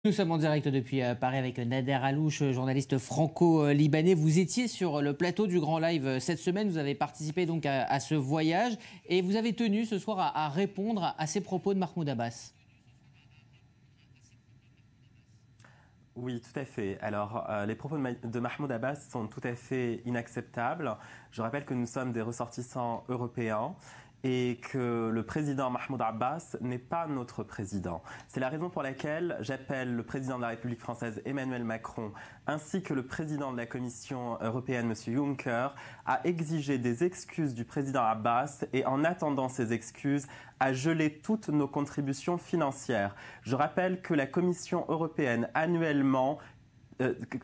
Nous sommes en direct depuis Paris avec Nader Alouche, journaliste franco-libanais. Vous étiez sur le plateau du Grand Live cette semaine. Vous avez participé donc à ce voyage et vous avez tenu ce soir à répondre à ces propos de Mahmoud Abbas. Oui, tout à fait. Alors, les propos de Mahmoud Abbas sont tout à fait inacceptables. Je rappelle que nous sommes des ressortissants européens et que le président Mahmoud Abbas n'est pas notre président. C'est la raison pour laquelle j'appelle le président de la République française Emmanuel Macron ainsi que le président de la Commission européenne M. Juncker à exiger des excuses du président Abbas et en attendant ces excuses à geler toutes nos contributions financières. Je rappelle que la Commission européenne annuellement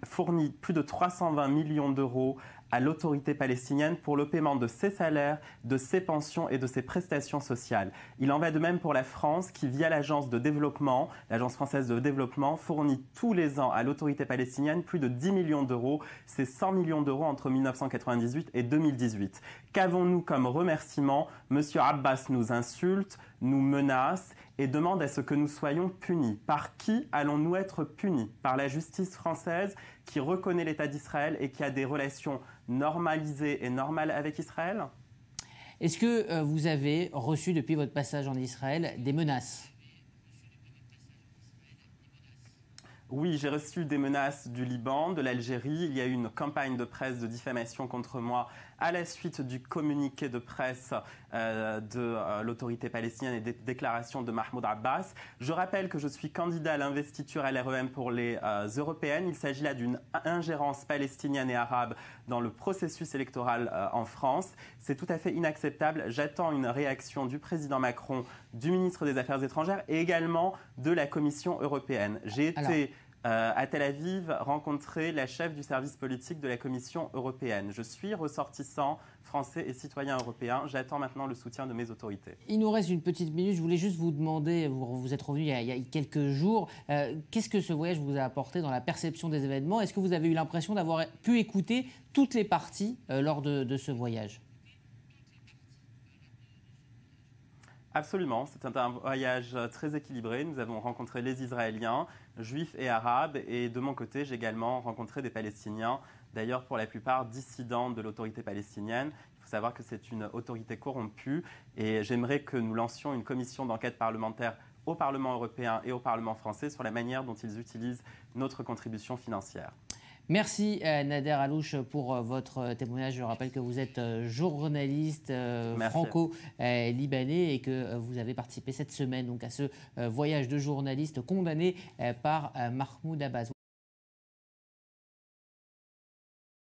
fournit plus de 320 millions d'euros à l'autorité palestinienne pour le paiement de ses salaires, de ses pensions et de ses prestations sociales. Il en va de même pour la France qui, via l'agence de développement, l'agence française de développement, fournit tous les ans à l'autorité palestinienne plus de 10 millions d'euros. C'est 100 millions d'euros entre 1998 et 2018. Qu'avons-nous comme remerciement? Monsieur Abbas nous insulte, nous menace et demande à ce que nous soyons punis. Par qui allons-nous être punis? Par la justice française qui reconnaît l'État d'Israël et qui a des relations normalisées et normales avec Israël? Est-ce que vous avez reçu depuis votre passage en Israël des menaces? Oui, j'ai reçu des menaces du Liban, de l'Algérie. Il y a eu une campagne de presse de diffamation contre moi à la suite du communiqué de presse de l'autorité palestinienne et des déclarations de Mahmoud Abbas. Je rappelle que je suis candidat à l'investiture LREM pour les européennes. Il s'agit là d'une ingérence palestinienne et arabe dans le processus électoral en France. C'est tout à fait inacceptable. J'attends une réaction du président Macron, du ministre des Affaires étrangères et également de la Commission européenne. J'ai été à Tel Aviv rencontrer la chef du service politique de la Commission européenne. Je suis ressortissant français et citoyen européen. J'attends maintenant le soutien de mes autorités. Il nous reste une petite minute. Je voulais juste vous demander, vous êtes revenu il y a quelques jours, qu'est-ce que ce voyage vous a apporté dans la perception des événements? Est-ce que vous avez eu l'impression d'avoir pu écouter toutes les parties lors de ce voyage? Absolument, c'est un voyage très équilibré. Nous avons rencontré les Israéliens, juifs et arabes, et de mon côté, j'ai également rencontré des Palestiniens, d'ailleurs pour la plupart dissidents de l'autorité palestinienne. Il faut savoir que c'est une autorité corrompue, et j'aimerais que nous lancions une commission d'enquête parlementaire au Parlement européen et au Parlement français sur la manière dont ils utilisent notre contribution financière. Merci Nader Alouche pour votre témoignage. Je rappelle que vous êtes journaliste franco-libanais et que vous avez participé cette semaine donc, à ce voyage de journaliste condamné par Mahmoud Abbas.